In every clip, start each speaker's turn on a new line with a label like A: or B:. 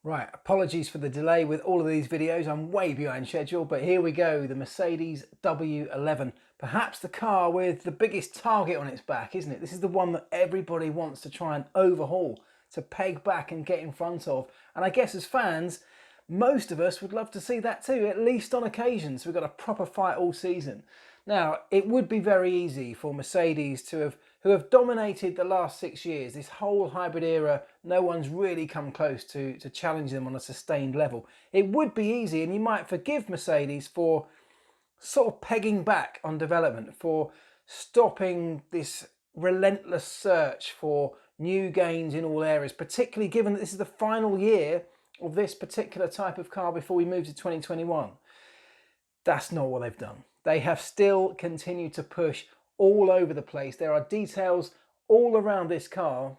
A: Right, apologies for the delay with all of these videos. I'm way behind schedule, but here we go. The Mercedes W11, perhaps the car with the biggest target on its back, isn't it? This is the one that everybody wants to try and overhaul, to peg back and get in front of. And I guess as fans, most of us would love to see that too, at least on occasion. So we've got a proper fight all season. Now, it would be very easy for Mercedes who have dominated the last 6 years, this whole hybrid era. No one's really come close to challenge them on a sustained level. It would be easy, and you might forgive Mercedes for sort of pegging back on development, for stopping this relentless search for new gains in all areas, particularly given that this is the final year of this particular type of car before we move to 2021. That's not what they've done. They have still continued to push all over the place. There are details all around this car,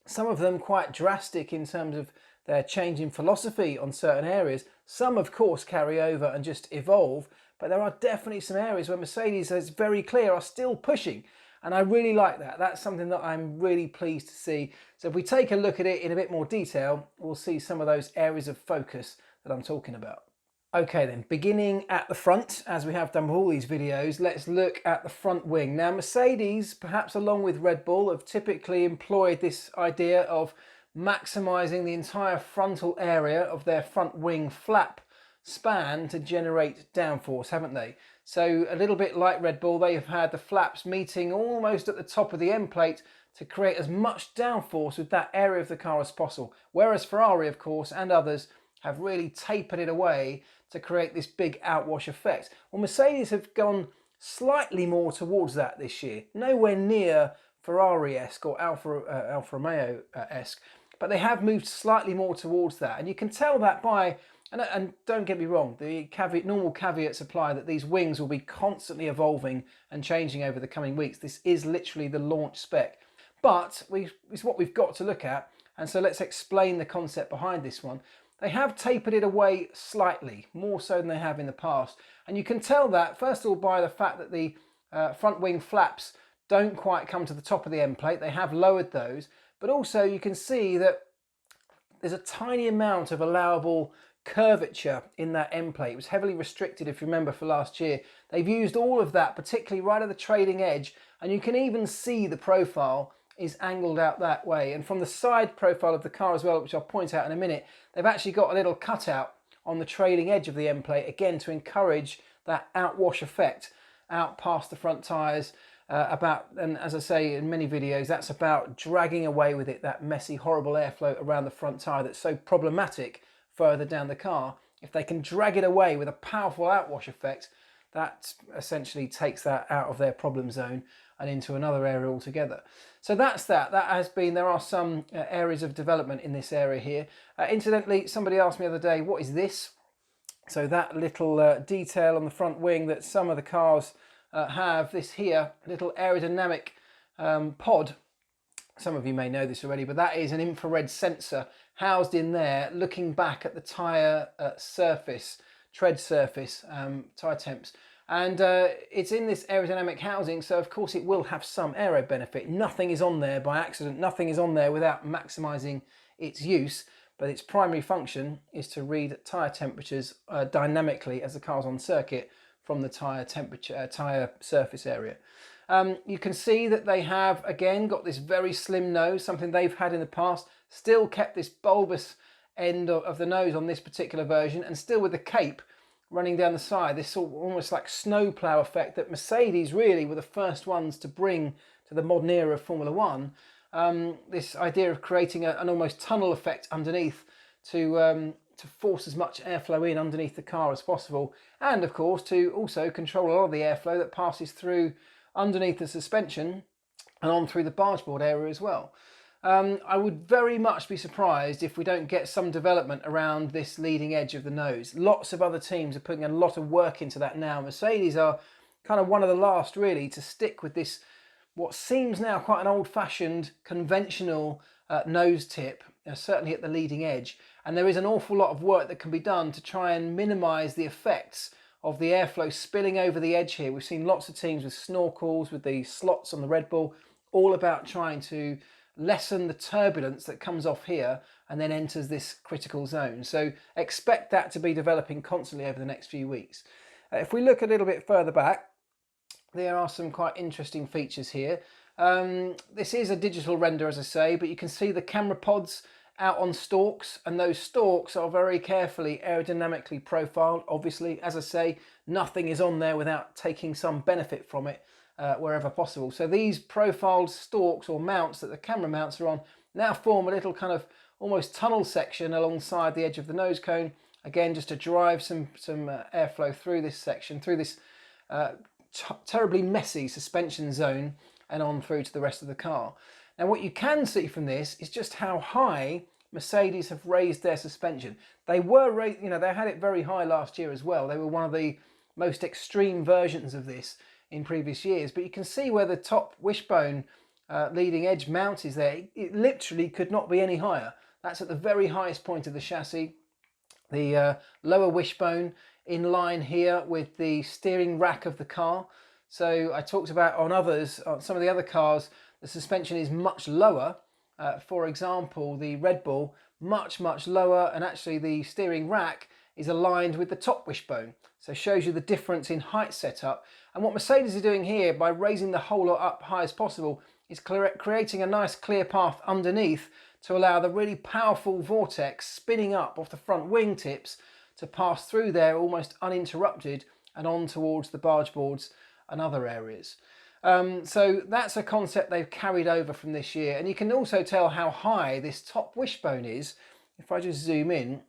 A: some of them quite drastic in terms of their change in philosophy on certain areas. Some, of course, carry over and just evolve, but there are definitely some areas where Mercedes, is very clear, are still pushing. And I really like that. That's something that I'm really pleased to see. So if we take a look at it in a bit more detail, we'll see some of those areas of focus that I'm talking about. Okay then, beginning at the front, as we have done with all these videos, let's look at the front wing. Now Mercedes, perhaps along with Red Bull, have typically employed this idea of maximising the entire frontal area of their front wing flap span to generate downforce, haven't they? So a little bit like Red Bull, they have had the flaps meeting almost at the top of the end plate to create as much downforce with that area of the car as possible. Whereas Ferrari, of course, and others have really tapered it away to create this big outwash effect. Well, Mercedes have gone slightly more towards that this year. Nowhere near Ferrari-esque or Alfa Romeo-esque, but they have moved slightly more towards that. And you can tell that by, and don't get me wrong, the normal caveats apply that these wings will be constantly evolving and changing over the coming weeks. This is literally the launch spec. But it's what we've got to look at. And so let's explain the concept behind this one. They have tapered it away slightly, more so than they have in the past. And you can tell that, first of all, by the fact that the front wing flaps don't quite come to the top of the end plate. They have lowered those. But also you can see that there's a tiny amount of allowable curvature in that end plate. It was heavily restricted, if you remember, for last year. They've used all of that, particularly right at the trailing edge. And you can even see the profile is angled out that way. And from the side profile of the car as well, which I'll point out in a minute, they've actually got a little cutout on the trailing edge of the end plate, again to encourage that outwash effect out past the front tyres. And as I say in many videos, that's about dragging away with it that messy, horrible airflow around the front tyre that's so problematic further down the car. If they can drag it away with a powerful outwash effect, that essentially takes that out of their problem zone and into another area altogether. So that's that. That has been, there are some areas of development in this area here. Incidentally, somebody asked me the other day, what is this? So that little detail on the front wing that some of the cars have, this here, little aerodynamic pod. Some of you may know this already, but that is an infrared sensor housed in there, looking back at the tyre surface, tread surface, tyre temps. And it's in this aerodynamic housing, so of course it will have some aero benefit. Nothing is on there by accident, nothing is on there without maximising its use, but its primary function is to read tyre temperatures dynamically as the car's on circuit from the tyre temperature, tyre surface area. You can see that they have, again, got this very slim nose, something they've had in the past, still kept this bulbous end of the nose on this particular version, and still with the cape running down the side, this sort of almost like snowplow effect that Mercedes really were the first ones to bring to the modern era of Formula One. This idea of creating an almost tunnel effect underneath to force as much airflow in underneath the car as possible, and of course to also control a lot of the airflow that passes through underneath the suspension and on through the barge board area as well. I would very much be surprised if we don't get some development around this leading edge of the nose. Lots of other teams are putting a lot of work into that now. Mercedes are kind of one of the last really to stick with this, what seems now quite an old-fashioned conventional nose tip, certainly at the leading edge. And there is an awful lot of work that can be done to try and minimise the effects of the airflow spilling over the edge here. We've seen lots of teams with snorkels, with the slots on the Red Bull, all about trying to lessen the turbulence that comes off here and then enters this critical zone. So expect that to be developing constantly over the next few weeks. If we look a little bit further back, there are some quite interesting features here. This is a digital render, as I say, but you can see the camera pods out on stalks, and those stalks are very carefully aerodynamically profiled. Obviously, as I say, nothing is on there without taking some benefit from it wherever possible. So these profiled stalks or mounts that the camera mounts are on now form a little kind of almost tunnel section alongside the edge of the nose cone, again just to drive some airflow through this section, through this terribly messy suspension zone and on through to the rest of the car. Now what you can see from this is just how high Mercedes have raised their suspension. They were, you know, they had it very high last year as well. They were one of the most extreme versions of this in previous years, but you can see where the top wishbone leading edge mount is there. It literally could not be any higher. That's at the very highest point of the chassis. The lower wishbone in line here with the steering rack of the car. So I talked about on others, on some of the other cars, the suspension is much lower. For example, the Red Bull, much lower, and actually the steering rack is aligned with the top wishbone. So it shows you the difference in height setup. And what Mercedes is doing here by raising the whole lot up high as possible is creating a nice clear path underneath to allow the really powerful vortex spinning up off the front wing tips to pass through there almost uninterrupted and on towards the barge boards and other areas. So that's a concept they've carried over from this year, and you can also tell how high this top wishbone is. If I just zoom in,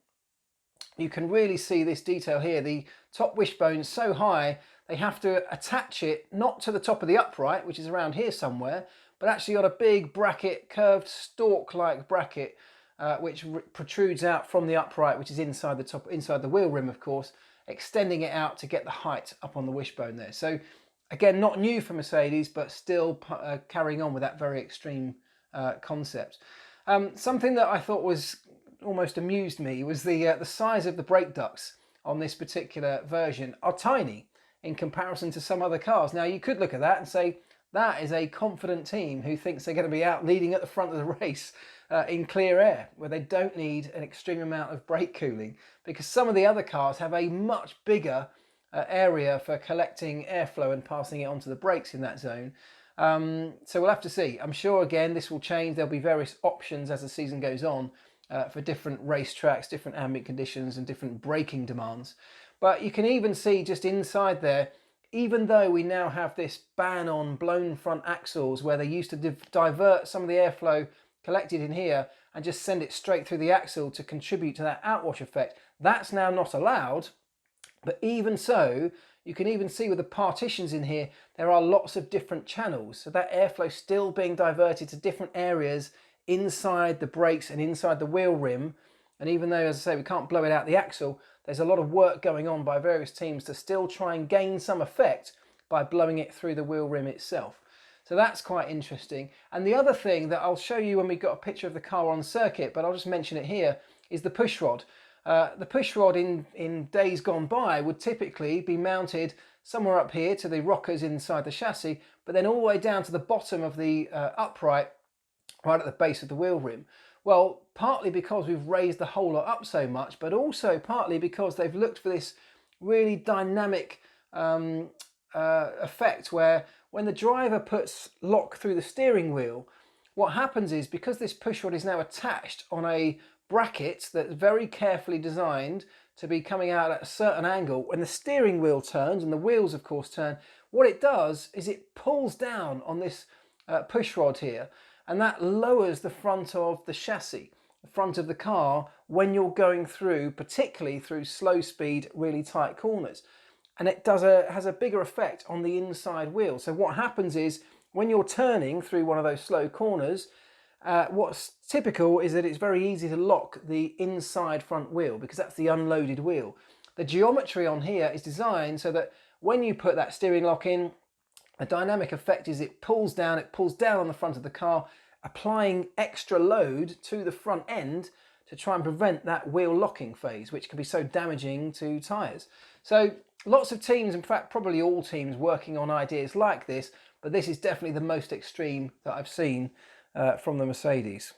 A: you can really see this detail here. The top wishbone is so high they have to attach it not to the top of the upright, which is around here somewhere, but actually on a big bracket, curved stalk-like bracket, which protrudes out from the upright, which is inside the wheel rim, of course, extending it out to get the height up on the wishbone there. So again, not new for Mercedes, but still carrying on with that very extreme concept. Something that I thought was almost amused me was the size of the brake ducts on this particular version are tiny in comparison to some other cars. Now you could look at that and say that is a confident team who thinks they're going to be out leading at the front of the race in clear air, where they don't need an extreme amount of brake cooling, because some of the other cars have a much bigger area for collecting airflow and passing it onto the brakes in that zone. So we'll have to see. I'm sure again this will change. There'll be various options as the season goes on for different racetracks, different ambient conditions and different braking demands. But you can even see just inside there, even though we now have this ban on blown front axles where they used to divert some of the airflow collected in here and just send it straight through the axle to contribute to that outwash effect, that's now not allowed. But even so, you can even see with the partitions in here, there are lots of different channels. So that airflow still being diverted to different areas inside the brakes and inside the wheel rim. And even though, as I say, we can't blow it out the axle, there's a lot of work going on by various teams to still try and gain some effect by blowing it through the wheel rim itself. So that's quite interesting. And the other thing that I'll show you when we've got a picture of the car on circuit, but I'll just mention it here, is the push rod. The push rod in days gone by would typically be mounted somewhere up here to the rockers inside the chassis, but then all the way down to the bottom of the upright, right at the base of the wheel rim. Well, partly because we've raised the whole lot up so much, but also partly because they've looked for this really dynamic effect where when the driver puts lock through the steering wheel, what happens is, because this push rod is now attached on a bracket that's very carefully designed to be coming out at a certain angle, when the steering wheel turns, and the wheels of course turn, what it does is it pulls down on this push rod here, and that lowers the front of the chassis, the front of the car, when you're going through, particularly through slow speed, really tight corners. And it has a bigger effect on the inside wheel. So what happens is, when you're turning through one of those slow corners, what's typical is that it's very easy to lock the inside front wheel, because that's the unloaded wheel. The geometry on here is designed so that when you put that steering lock in, the dynamic effect is it pulls down on the front of the car, applying extra load to the front end to try and prevent that wheel locking phase, which can be so damaging to tyres. So lots of teams, in fact probably all teams, working on ideas like this, but this is definitely the most extreme that I've seen from the Mercedes.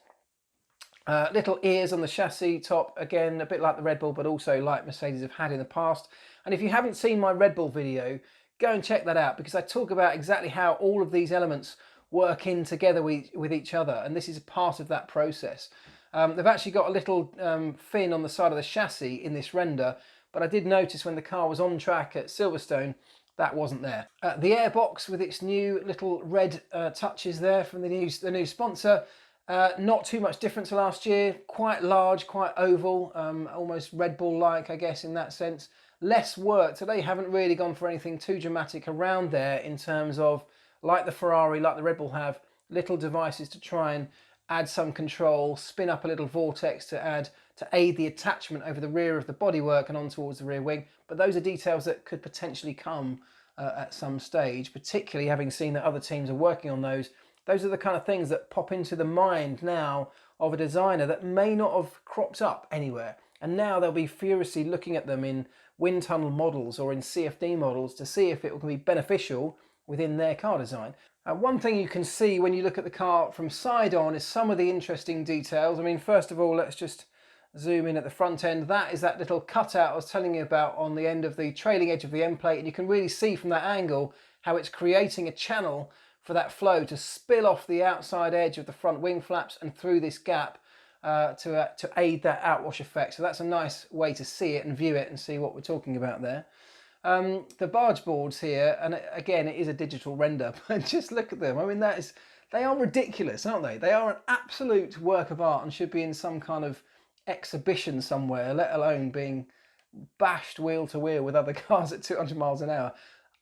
A: Little ears on the chassis top, again, a bit like the Red Bull, but also like Mercedes have had in the past. And if you haven't seen my Red Bull video, go and check that out, because I talk about exactly how all of these elements work in together with each other, and this is a part of that process. They've actually got a little fin on the side of the chassis in this render, but I did notice when the car was on track at Silverstone, that wasn't there. The airbox with its new little red touches there from the new sponsor. Not too much difference to last year. Quite large, quite oval, almost Red Bull-like, I guess, in that sense. Less work, so they haven't really gone for anything too dramatic around there in terms of, like the Ferrari, like the Red Bull have, little devices to try and add some control, spin up a little vortex to aid the attachment over the rear of the bodywork and on towards the rear wing. But those are details that could potentially come at some stage, particularly having seen that other teams are working on those. Those are the kind of things that pop into the mind now of a designer that may not have cropped up anywhere. And now they'll be furiously looking at them in wind tunnel models or in CFD models to see if it can be beneficial within their car design. One thing you can see when you look at the car from side on is some of the interesting details. I mean, first of all, let's just zoom in at the front end. That is that little cutout I was telling you about on the end of the trailing edge of the end plate, and you can really see from that angle how it's creating a channel for that flow to spill off the outside edge of the front wing flaps and through this gap to aid that outwash effect. So that's a nice way to see it and view it and see what we're talking about there. The barge boards here, and again, it is a digital render, but just look at them. I mean, they are ridiculous, aren't they? They are an absolute work of art and should be in some kind of exhibition somewhere, let alone being bashed wheel to wheel with other cars at 200 miles an hour.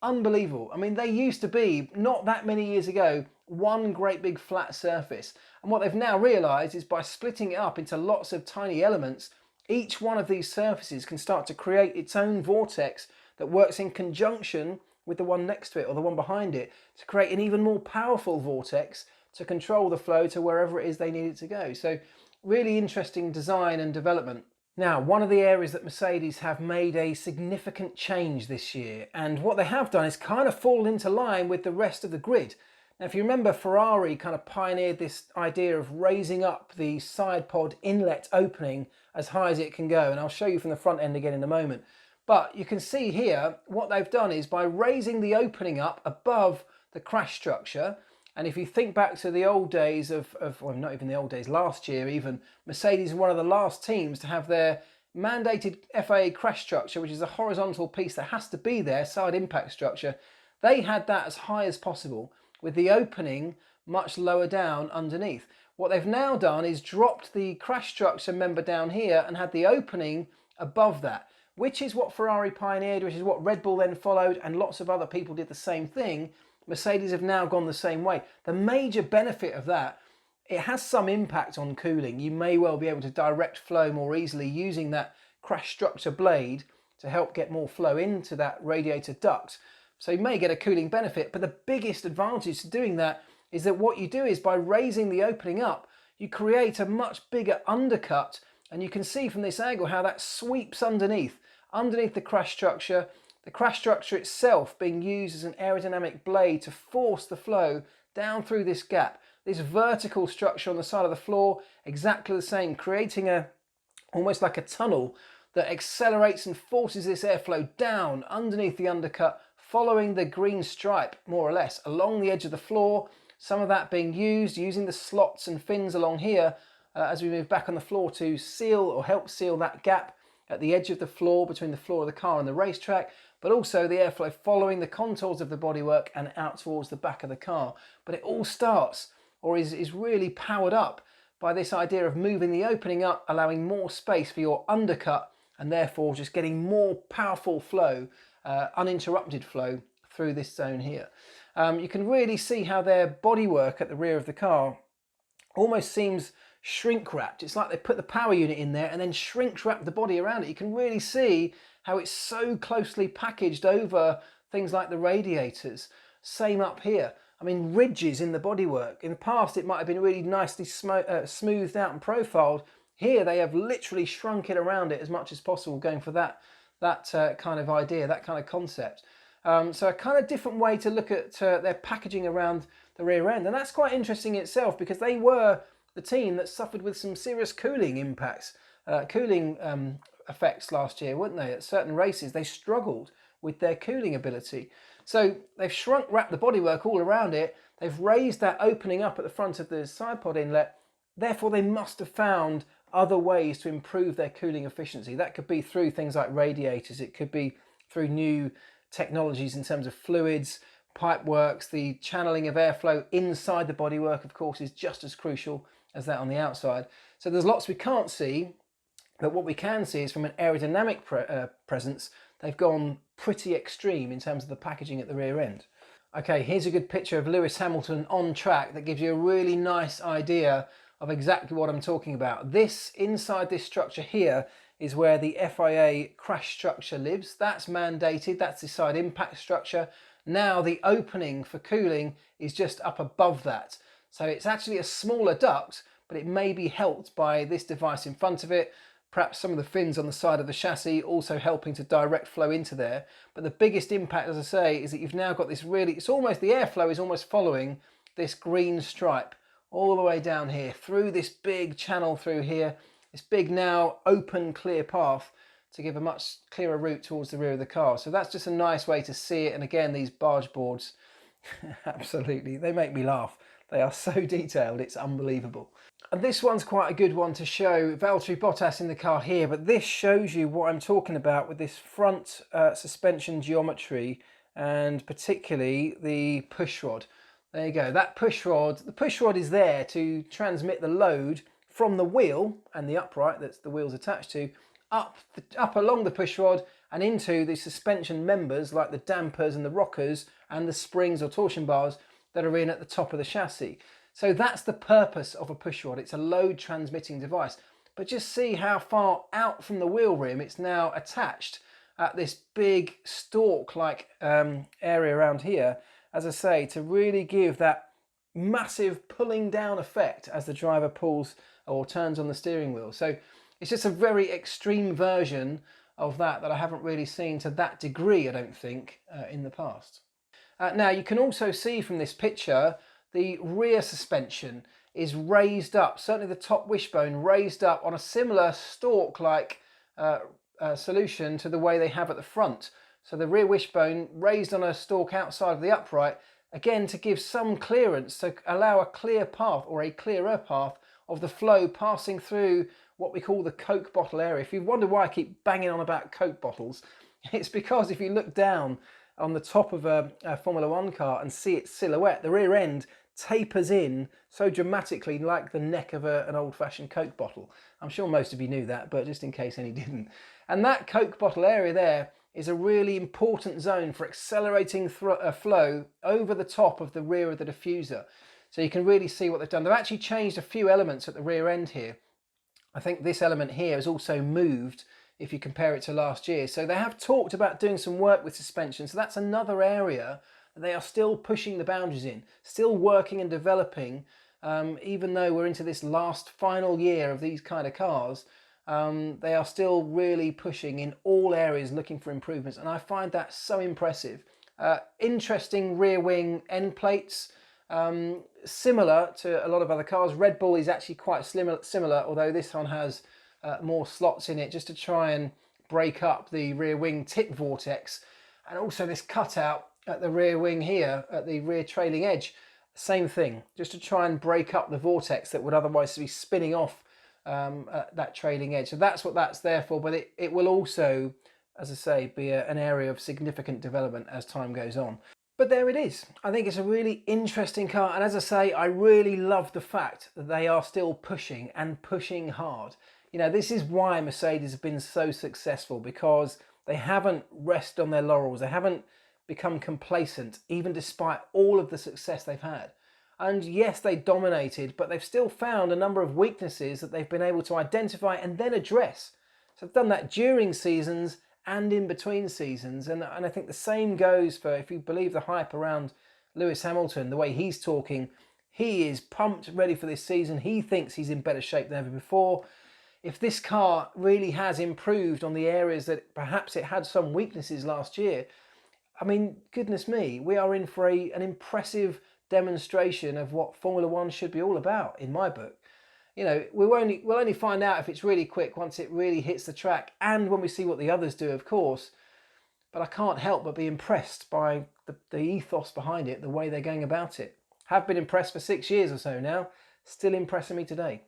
A: Unbelievable. I mean, they used to be, not that many years ago, one great big flat surface. And what they've now realised is by splitting it up into lots of tiny elements, each one of these surfaces can start to create its own vortex that works in conjunction with the one next to it or the one behind it to create an even more powerful vortex to control the flow to wherever it is they need it to go. So really interesting design and development. Now, one of the areas that Mercedes have made a significant change this year, and what they have done is kind of fall into line with the rest of the grid. Now, if you remember, Ferrari kind of pioneered this idea of raising up the Sidepod Inlet opening as high as it can go, and I'll show you from the front end again in a moment. But you can see here, what they've done is by raising the opening up above the crash structure, and if you think back to the old days well, not even the old days, last year even, Mercedes was one of the last teams to have their mandated FIA crash structure, which is a horizontal piece that has to be there, side impact structure. They had that as high as possible, with the opening much lower down underneath. What they've now done is dropped the crash structure member down here and had the opening above that, which is what Ferrari pioneered, which is what Red Bull then followed, and lots of other people did the same thing. Mercedes have now gone the same way. The major benefit of that, it has some impact on cooling. You may well be able to direct flow more easily using that crash structure blade to help get more flow into that radiator duct. So you may get a cooling benefit, but the biggest advantage to doing that is that what you do is by raising the opening up, you create a much bigger undercut, and you can see from this angle how that sweeps underneath the crash structure. The crash structure itself being used as an aerodynamic blade to force the flow down through this gap. This vertical structure on the side of the floor, exactly the same, creating almost like a tunnel that accelerates and forces this airflow down underneath the undercut, following the green stripe, more or less, along the edge of the floor. Some of that being used, using the slots and fins along here as we move back on the floor to seal or help seal that gap at the edge of the floor between the floor of the car and the racetrack, but also the airflow following the contours of the bodywork and out towards the back of the car. But it all starts, or is really powered up by this idea of moving the opening up, allowing more space for your undercut, and therefore just getting more powerful flow, uninterrupted flow through this zone here. You can really see how their bodywork at the rear of the car almost seems shrink wrapped. It's like they put the power unit in there and then shrink wrap the body around it. You can really see how it's so closely packaged over things like the radiators. Same up here. I mean, ridges in the bodywork. In the past, it might have been really nicely smoothed out and profiled. Here, they have literally shrunk it around it as much as possible, going for that kind of idea, that kind of concept. So a kind of different way to look at their packaging around the rear end. And that's quite interesting itself, because they were the team that suffered with some serious cooling impacts, cooling effects last year, weren't they? At certain races, they struggled with their cooling ability. So they've shrunk wrapped the bodywork all around it. They've raised that opening up at the front of the Sidepod inlet. Therefore, they must have found other ways to improve their cooling efficiency. That could be through things like radiators. It could be through new technologies in terms of fluids, pipe works. The channeling of airflow inside the bodywork, of course, is just as crucial as that on the outside. So there's lots we can't see, but what we can see is from an aerodynamic presence, they've gone pretty extreme in terms of the packaging at the rear end. Okay, here's a good picture of Lewis Hamilton on track that gives you a really nice idea of exactly what I'm talking about. This, inside this structure here, is where the FIA crash structure lives. That's mandated, that's the side impact structure. Now the opening for cooling is just up above that. So it's actually a smaller duct, but it may be helped by this device in front of it. Perhaps some of the fins on the side of the chassis also helping to direct flow into there. But the biggest impact, as I say, is that you've now got this really, it's almost, the airflow is almost following this green stripe all the way down here, through this big channel through here, this big now open clear path to give a much clearer route towards the rear of the car. So that's just a nice way to see it. And again, these barge boards, absolutely, they make me laugh. They are so detailed, it's unbelievable. And this one's quite a good one to show. Valtteri Bottas in the car here, but this shows you what I'm talking about with this front suspension geometry, and particularly the push rod. There you go, that push rod, the push rod is there to transmit the load from the wheel and the upright that the wheel's attached to, up along the push rod and into the suspension members like the dampers and the rockers and the springs or torsion bars that are in at the top of the chassis. So that's the purpose of a push rod. It's a load transmitting device. But just see how far out from the wheel rim it's now attached at this big stalk-like area around here, as I say, to really give that massive pulling down effect as the driver pulls or turns on the steering wheel. So it's just a very extreme version of that I haven't really seen to that degree, I don't think, in the past. Now you can also see from this picture the rear suspension is raised up, certainly the top wishbone raised up on a similar stalk-like solution to the way they have at the front. So the rear wishbone raised on a stalk outside of the upright, again to give some clearance, to allow a clear path or a clearer path of the flow passing through what we call the Coke bottle area. If you wonder why I keep banging on about Coke bottles, it's because if you look down on the top of a Formula One car and see its silhouette, the rear end tapers in so dramatically like the neck of an old-fashioned Coke bottle. I'm sure most of you knew that, but just in case any didn't. And that Coke bottle area there is a really important zone for accelerating flow over the top of the rear of the diffuser. So you can really see what they've done. They've actually changed a few elements at the rear end here. I think this element here is also moved if you compare it to last year. So they have talked about doing some work with suspension. So that's another area that they are still pushing the boundaries in, still working and developing, even though we're into this last final year of these kind of cars. They are still really pushing in all areas, looking for improvements. And I find that so impressive. Interesting rear wing end plates. Similar to a lot of other cars. Red Bull is actually quite similar, although this one has more slots in it just to try and break up the rear wing tip vortex. And also this cutout at the rear wing here, at the rear trailing edge, same thing, just to try and break up the vortex that would otherwise be spinning off at that trailing edge. So that's what that's there for, but it will also, as I say, be an area of significant development as time goes on. But there it is. I think it's a really interesting car, and as I say, I really love the fact that they are still pushing and pushing hard. You know, this is why Mercedes have been so successful, because they haven't rested on their laurels. They haven't become complacent, even despite all of the success they've had. And yes, they dominated, but they've still found a number of weaknesses that they've been able to identify and then address. So they've done that during seasons and in between seasons. And I think the same goes for, if you believe the hype around Lewis Hamilton, the way he's talking, he is pumped, ready for this season. He thinks he's in better shape than ever before. If this car really has improved on the areas that perhaps it had some weaknesses last year, I mean, goodness me, we are in for an impressive demonstration of what Formula One should be all about, in my book. You know, we'll only find out if it's really quick once it really hits the track, and when we see what the others do, of course. But I can't help but be impressed by the ethos behind it, the way they're going about it. Have been impressed for 6 years or so now, still impressing me today.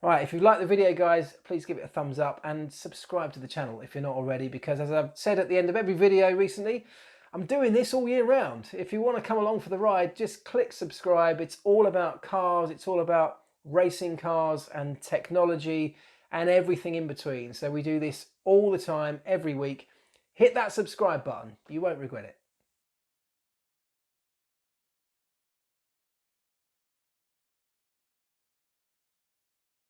A: Right, if you've liked the video, guys, please give it a thumbs up and subscribe to the channel if you're not already, because as I've said at the end of every video recently, I'm doing this all year round. If you want to come along for the ride, just click subscribe. It's all about cars, it's all about racing cars and technology and everything in between. So we do this all the time, every week. Hit that subscribe button, you won't regret it.